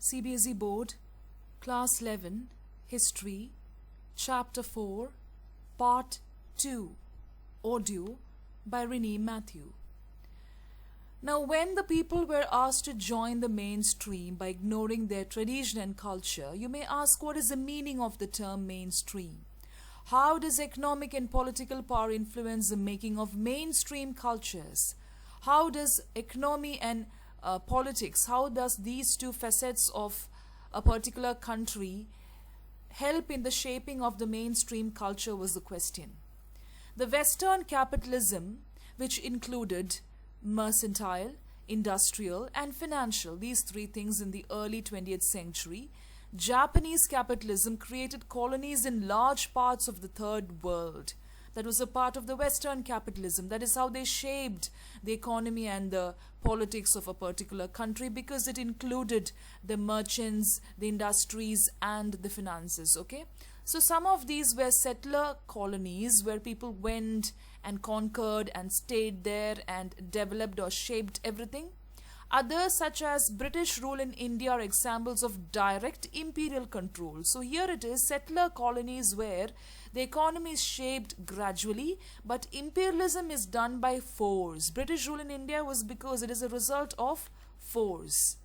CBSE Board, Class 11, History, Chapter 4, Part 2, Audio by Renee Matthew. Now, when the people were asked to join the mainstream by ignoring their tradition and culture, you may ask, what is the meaning of the term mainstream? How does economic and political power influence the making of mainstream cultures? How does economy and politics, how does these two facets of a particular country help in the shaping of the mainstream culture was the question. The Western capitalism, which included mercantile, industrial and financial, these three things in the early 20th century, Japanese capitalism created colonies in large parts of the third world. That was a part of the Western capitalism. That is how they shaped the economy and the politics of a particular country, because it included the merchants, the industries and the finances. Okay, so some of these were settler colonies where people went and conquered and stayed there and developed or shaped everything. Others, such as British rule in India, are examples of direct imperial control. So here it is, settler colonies where the economy is shaped gradually, but imperialism is done by force. British rule in India was because it is a result of force.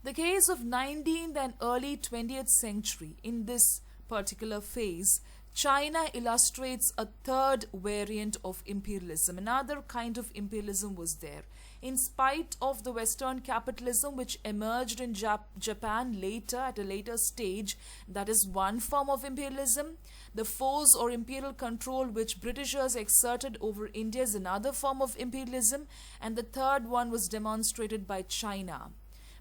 The case of 19th and early 20th century, in this particular phase, China illustrates a third variant of imperialism. Another kind of imperialism was there. In spite of the Western capitalism which emerged in Japan later, at a later stage, that is one form of imperialism. The force or imperial control which Britishers exerted over India is another form of imperialism, and the third one was demonstrated by China.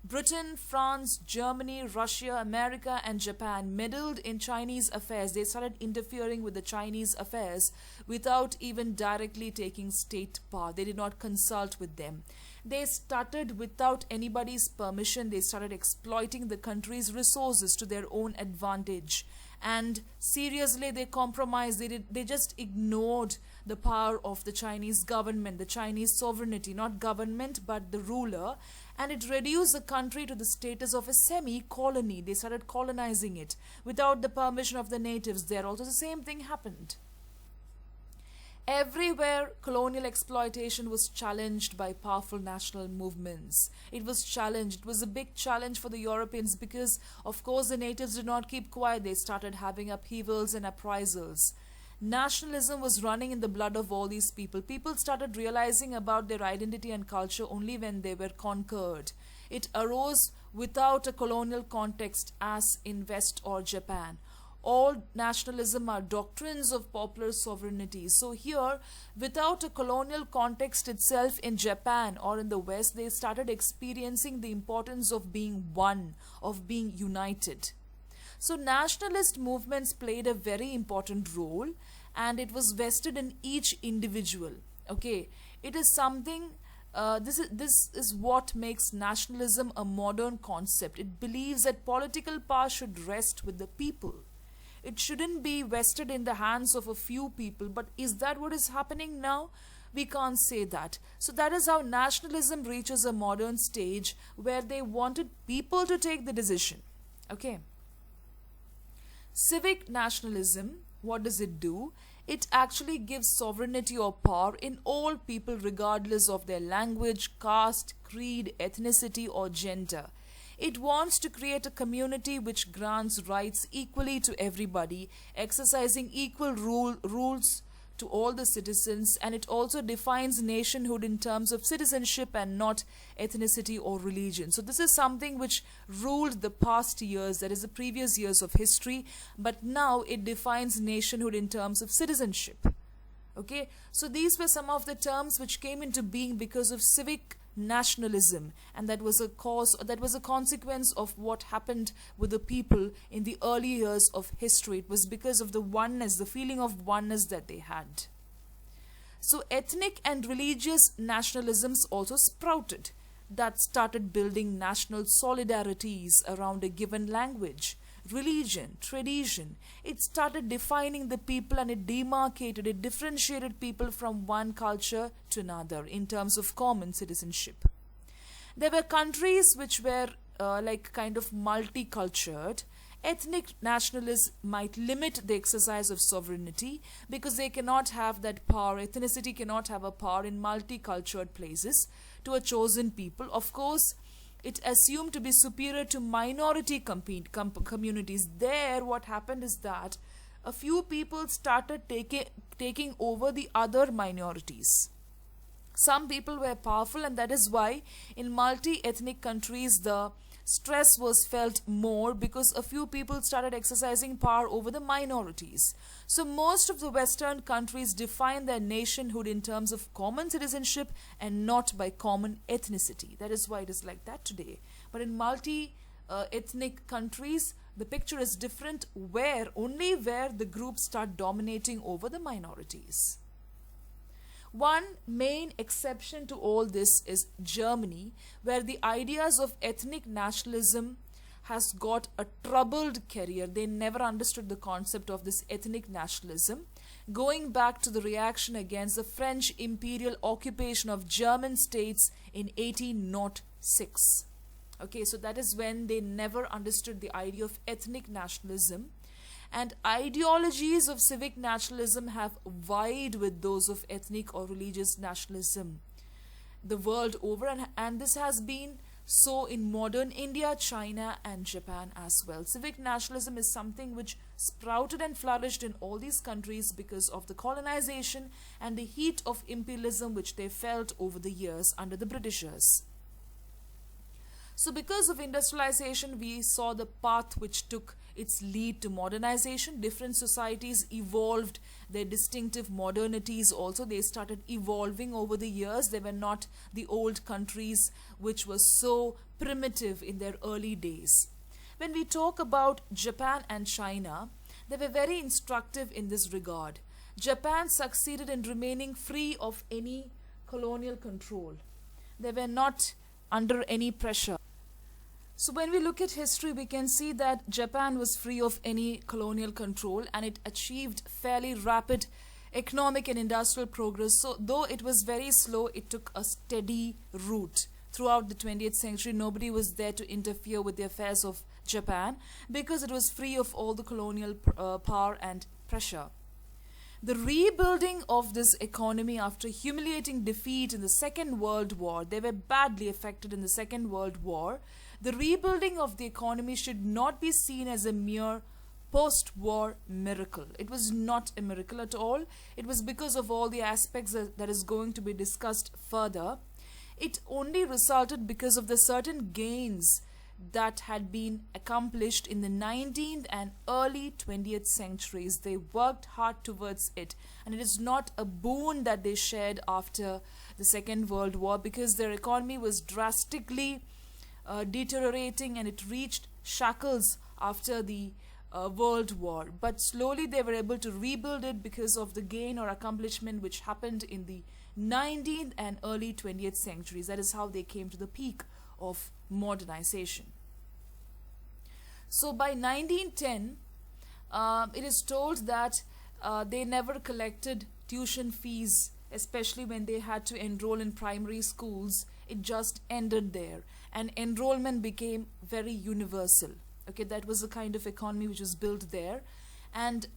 Britain, France, Germany, Russia, America and Japan meddled in Chinese affairs. They started interfering with the Chinese affairs without even directly taking state part. They did not consult with them. They started without anybody's permission. They started exploiting the country's resources to their own advantage. And seriously, they compromised. They just ignored the power of the Chinese government, the Chinese sovereignty, not government but the ruler, and it reduced the country to the status of a semi-colony. They started colonizing it without the permission of the natives there. Also the same thing happened. Everywhere colonial exploitation was challenged by powerful national movements. It was challenged. It was a big challenge for the Europeans because, of course, the natives did not keep quiet. They started having upheavals and uprisals. Nationalism was running in the blood of all these people. People started realizing about their identity and culture only when they were conquered. It arose without a colonial context as in West or Japan. All nationalism are doctrines of popular sovereignty. So here, without a colonial context itself in Japan or in the West, they started experiencing the importance of being one, of being united. So nationalist movements played a very important role, and it was vested in each individual. Okay, it is something, this is what makes nationalism a modern concept. It believes that political power should rest with the people. It shouldn't be vested in the hands of a few people. But is that what is happening now? We can't say that. So that is how nationalism reaches a modern stage where they wanted people to take the decision. Okay. Civic nationalism, what does it do? It actually gives sovereignty or power in all people regardless of their language, caste, creed, ethnicity or gender. It wants to create a community which grants rights equally to everybody, exercising equal rules to all the citizens, and it also defines nationhood in terms of citizenship and not ethnicity or religion. So this is something which ruled the past years, that is the previous years of history, but now it defines nationhood in terms of citizenship. Okay, so these were some of the terms which came into being because of civic nationalism, and that was a consequence of what happened with the people in the early years of history. It was because of the oneness, the feeling of oneness that they had. So ethnic and religious nationalisms also sprouted, that started building national solidarities around a given language, religion, tradition. It started defining the people, and it demarcated, it differentiated people from one culture to another in terms of common citizenship. There were countries which were like kind of multicultured, ethnic nationalists might limit the exercise of sovereignty because they cannot have that power. Ethnicity cannot have a power in multicultural places to a chosen people. Of course, it assumed to be superior to minority communities. There, what happened is that a few people started taking over the other minorities. Some people were powerful, and that is why in multi-ethnic countries the stress was felt more because a few people started exercising power over the minorities. So most of the Western countries define their nationhood in terms of common citizenship and not by common ethnicity. That is why it is like that today. But in multi-ethnic countries, the picture is different, only where the groups start dominating over the minorities. One main exception to all this is Germany, where the ideas of ethnic nationalism has got a troubled career. They never understood the concept of this ethnic nationalism, going back to the reaction against the French imperial occupation of German states in 1806. Okay, so that is when they never understood the idea of ethnic nationalism. And ideologies of civic nationalism have vied with those of ethnic or religious nationalism the world over, and this has been so in modern India, China and Japan as well. Civic nationalism is something which sprouted and flourished in all these countries because of the colonization and the heat of imperialism which they felt over the years under the Britishers. So because of industrialization, we saw the path which took its lead to modernization. Different societies evolved their distinctive modernities also. They started evolving over the years. They were not the old countries which were so primitive in their early days. When we talk about Japan and China, they were very instructive in this regard. Japan succeeded in remaining free of any colonial control. They were not under any pressure. So when we look at history, we can see that Japan was free of any colonial control and it achieved fairly rapid economic and industrial progress. So though it was very slow, it took a steady route. Throughout the 20th century, nobody was there to interfere with the affairs of Japan because it was free of all the colonial power and pressure. The rebuilding of this economy after humiliating defeat in the Second World War, they were badly affected in the Second World War. The rebuilding of the economy should not be seen as a mere post-war miracle. It was not a miracle at all. It was because of all the aspects that is going to be discussed further. It only resulted because of the certain gains that had been accomplished in the 19th and early 20th centuries. They worked hard towards it, and it is not a boon that they shared after the Second World War because their economy was drastically deteriorating and it reached shackles after the World War. But slowly they were able to rebuild it because of the gain or accomplishment which happened in the 19th and early 20th centuries. That is how they came to the peak of modernization. So by 1910, it is told that they never collected tuition fees, especially when they had to enroll in primary schools. It just ended there, and enrollment became very universal. Okay, that was the kind of economy which was built there. And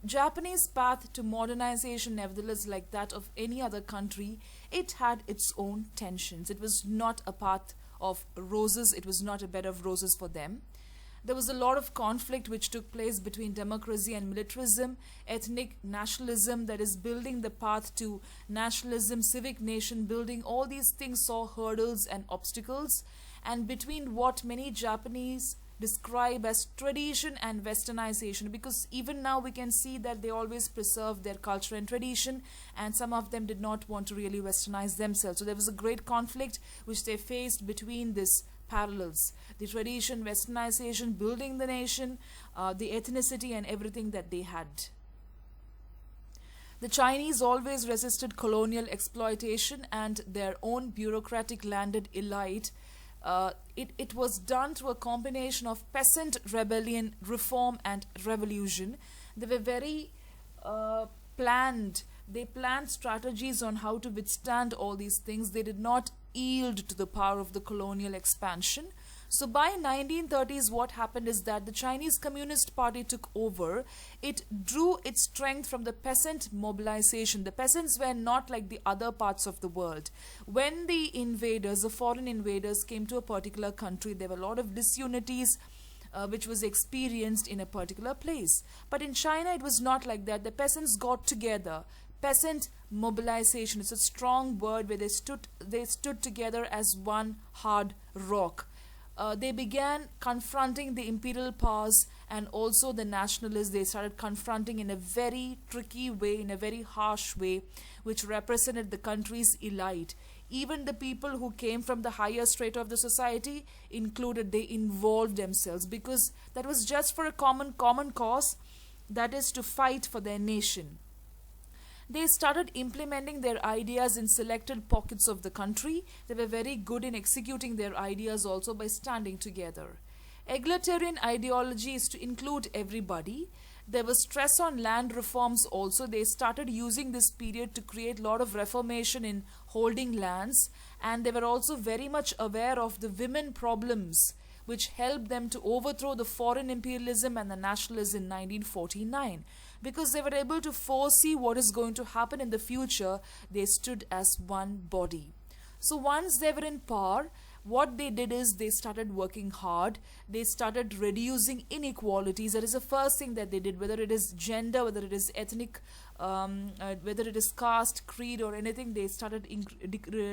Japanese path to modernization, nevertheless, like that of any other country, it had its own tensions. It was not a path of roses. It was not a bed of roses for them. There was a lot of conflict which took place between democracy and militarism, ethnic nationalism, that is building the path to nationalism, civic nation building. All these things saw hurdles and obstacles, and between what many Japanese describe as tradition and westernization, because even now we can see that they always preserve their culture and tradition, and some of them did not want to really westernize themselves. So there was a great conflict which they faced between this parallels, the tradition, westernization, building the nation, the ethnicity and everything that they had. The Chinese always resisted colonial exploitation and their own bureaucratic landed elite. It was done through a combination of peasant rebellion, reform and revolution. They were very planned. They planned strategies on how to withstand all these things. They did not yield to the power of the colonial expansion. So by 1930s, what happened is that the Chinese Communist Party took over. It drew its strength from the peasant mobilization. The peasants were not like the other parts of the world. When the invaders, the foreign invaders, came to a particular country, there were a lot of disunities which was experienced in a particular place. But in China, it was not like that. The peasants got together. Peasant mobilization, it's a strong word, where they stood together as one hard rock. They began confronting the imperial powers and also the nationalists. They started confronting in a very tricky way, in a very harsh way, which represented the country's elite. Even the people who came from the higher strata of the society included, they involved themselves, because that was just for a common cause, that is to fight for their nation. They started implementing their ideas in selected pockets of the country. They were very good in executing their ideas also by standing together. Egalitarian ideology is to include everybody. There was stress on land reforms also. They started using this period to create a lot of reformation in holding lands, and they were also very much aware of the women problems, which helped them to overthrow the foreign imperialism and the nationalism in 1949. Because they were able to foresee what is going to happen in the future, they stood as one body. So once they were in power, what they did is they started working hard. They started reducing inequalities. That is the first thing that they did, whether it is gender, whether it is ethnic, whether it is caste, creed or anything. They started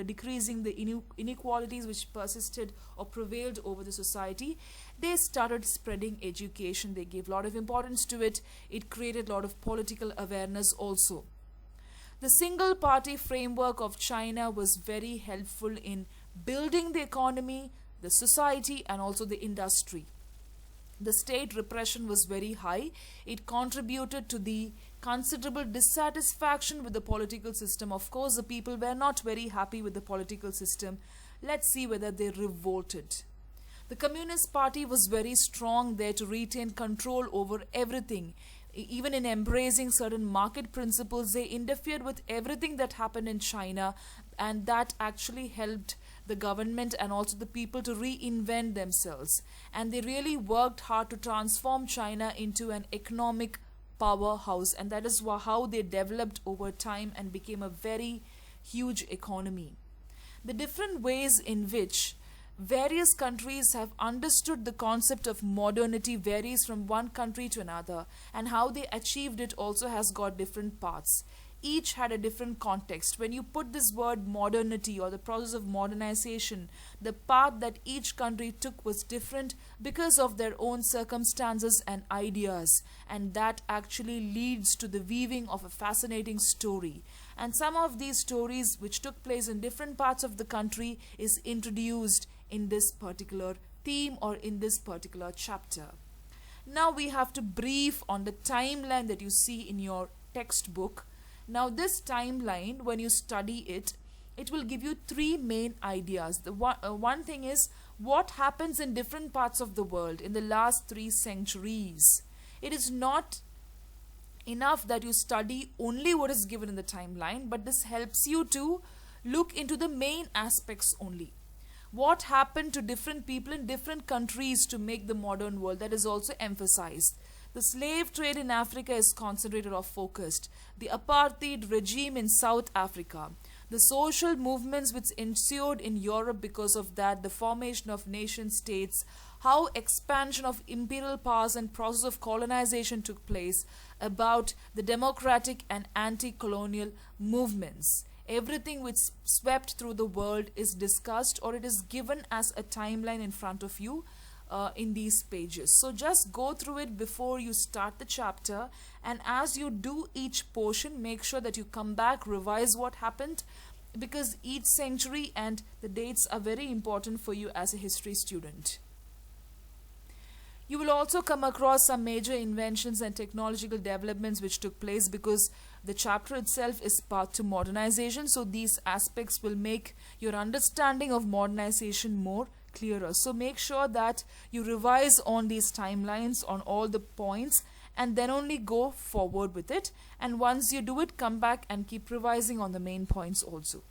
decreasing the inequalities which persisted or prevailed over the society. They started spreading education. They gave a lot of importance to it. It created a lot of political awareness also. The single party framework of China was very helpful in building the economy, the society and also the industry. The state repression was very high. It contributed to the considerable dissatisfaction with the political system. Of course, the people were not very happy with the political system. Let's see whether they revolted. The Communist Party was very strong there to retain control over everything. Even in embracing certain market principles, they interfered with everything that happened in China, and that actually helped the government and also the people to reinvent themselves. And they really worked hard to transform China into an economic powerhouse, and that is how they developed over time and became a very huge economy. The different ways in which various countries have understood the concept of modernity varies from one country to another, and how they achieved it also has got different paths. Each had a different context. When you put this word modernity or the process of modernization, the path that each country took was different because of their own circumstances and ideas, and that actually leads to the weaving of a fascinating story. And some of these stories which took place in different parts of the country is introduced in this particular theme or in this particular chapter. Now we have to brief on the timeline that you see in your textbook. Now this timeline, when you study it, it will give you three main ideas. The one thing is what happens in different parts of the world in the last 3 centuries. It is not enough that you study only what is given in the timeline, but this helps you to look into the main aspects only. What happened to different people in different countries to make the modern world, that is also emphasized. The slave trade in Africa is concentrated or focused. The apartheid regime in South Africa. The social movements which ensued in Europe because of that, the formation of nation states, how expansion of imperial powers and process of colonization took place, about the democratic and anti-colonial movements. Everything which swept through the world is discussed, or it is given as a timeline in front of you in these pages. So just go through it before you start the chapter, and as you do each portion, make sure that you come back, revise what happened, because each century and the dates are very important for you as a history student. You will also come across some major inventions and technological developments which took place, because the chapter itself is path to modernization. So these aspects will make your understanding of modernization more clearer. So make sure that you revise on these timelines, on all the points, and then only go forward with it. And once you do it, come back and keep revising on the main points also.